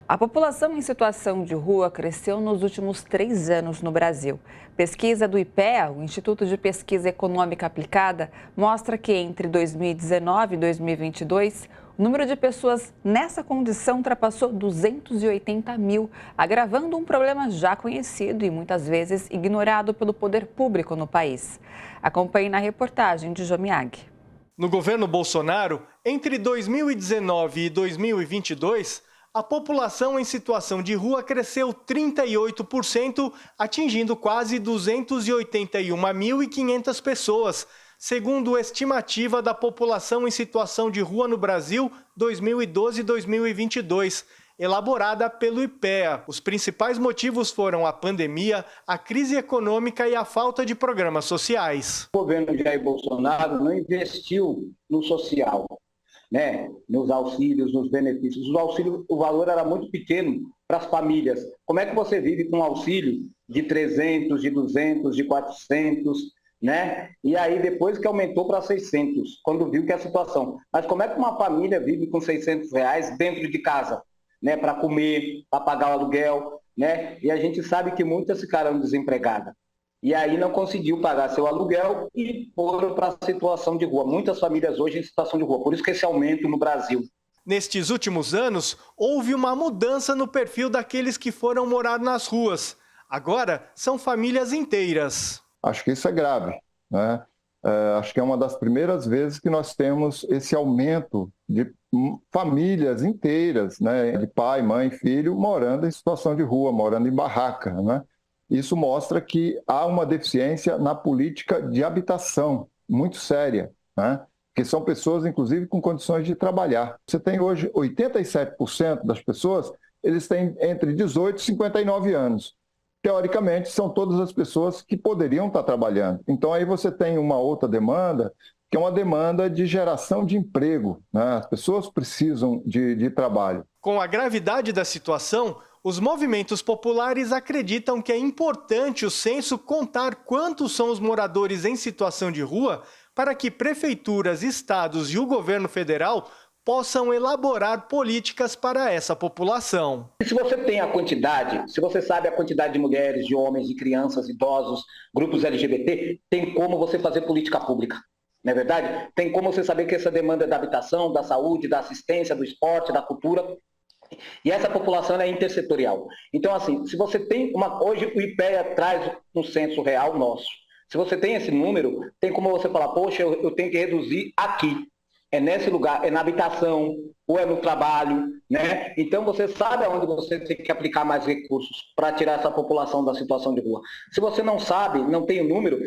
A população em situação de rua cresceu nos últimos 3 anos no Brasil. Pesquisa do IPEA, o Instituto de Pesquisa Econômica Aplicada, mostra que entre 2019 e 2022, o número de pessoas nessa condição ultrapassou 280 mil, agravando um problema já conhecido e muitas vezes ignorado pelo poder público no país. Acompanhe na reportagem de Jomiag. No governo Bolsonaro, entre 2019 e 2022, a população em situação de rua cresceu 38%, atingindo quase 281.500 pessoas, segundo a estimativa da população em situação de rua no Brasil 2012-2022, elaborada pelo IPEA. Os principais motivos foram a pandemia, a crise econômica e a falta de programas sociais. O governo Jair Bolsonaro não investiu no social, né, nos auxílios, nos benefícios. Os auxílios, o valor era muito pequeno para as famílias. Como é que você vive com um auxílio de 300, de 200, de 400, né? E aí depois que aumentou para 600, quando viu que é a situação. Mas como é que uma família vive com R$ 600 dentro de casa, né, para comer, para pagar o aluguel, né? E a gente sabe que muitas ficaram desempregadas. E aí não conseguiu pagar seu aluguel e foram para a situação de rua. Muitas famílias hoje em situação de rua, por isso que esse aumento no Brasil. Nestes últimos anos, houve uma mudança no perfil daqueles que foram morar nas ruas. Agora, são famílias inteiras. Acho que isso é grave, né? Acho que é uma das primeiras vezes que nós temos esse aumento de famílias inteiras, né? De pai, mãe, filho, morando em situação de rua, morando em barraca, né? Isso mostra que há uma deficiência na política de habitação muito séria, né? Que são pessoas, inclusive, com condições de trabalhar. Você tem hoje 87% das pessoas, eles têm entre 18 e 59 anos. Teoricamente, são todas as pessoas que poderiam estar trabalhando. Então, aí você tem uma outra demanda, que é uma demanda de geração de emprego, né? As pessoas precisam de trabalho. Com a gravidade da situação, os movimentos populares acreditam que é importante o censo contar quantos são os moradores em situação de rua para que prefeituras, estados e o governo federal possam elaborar políticas para essa população. Se você tem a quantidade, se você sabe a quantidade de mulheres, de homens, de crianças, idosos, grupos LGBT, tem como você fazer política pública. Não é verdade? Tem como você saber que essa demanda é da habitação, da saúde, da assistência, do esporte, da cultura. E essa população é intersetorial. Então, assim, se você tem hoje o IPEA traz um censo real nosso. Se você tem esse número, tem como você falar, poxa, eu tenho que reduzir aqui. É nesse lugar, é na habitação, ou é no trabalho, né? Então você sabe aonde você tem que aplicar mais recursos para tirar essa população da situação de rua. Se você não sabe, não tem o número,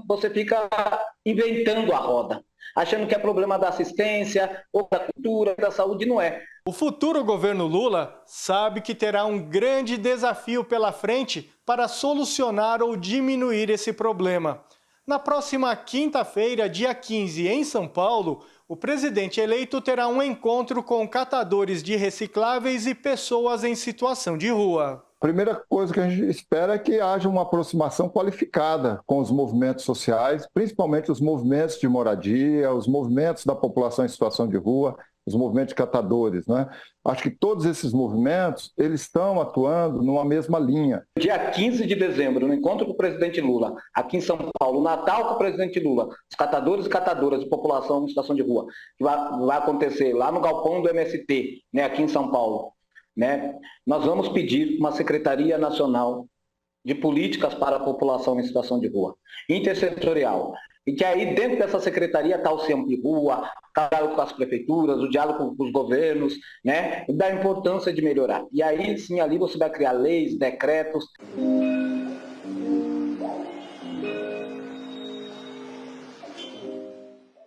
você fica inventando a roda, achando que é problema da assistência, ou da cultura, da saúde, não é. O futuro governo Lula sabe que terá um grande desafio pela frente para solucionar ou diminuir esse problema. Na próxima quinta-feira, dia 15, em São Paulo, o presidente eleito terá um encontro com catadores de recicláveis e pessoas em situação de rua. A primeira coisa que a gente espera é que haja uma aproximação qualificada com os movimentos sociais, principalmente os movimentos de moradia, os movimentos da população em situação de rua, os movimentos de catadores, né? Acho que todos esses movimentos, eles estão atuando numa mesma linha. Dia 15 de dezembro, no encontro com o presidente Lula, aqui em São Paulo, Natal com o presidente Lula, os catadores e catadoras de população em situação de rua, que vai acontecer lá no galpão do MST, né, aqui em São Paulo, né? Nós vamos pedir uma Secretaria Nacional de Políticas para a População em Situação de Rua, intersetorial. E que aí dentro dessa secretaria está o CEAM de rua, o diálogo com as prefeituras, o diálogo com os governos, né? E da importância de melhorar. E aí sim, ali você vai criar leis, decretos.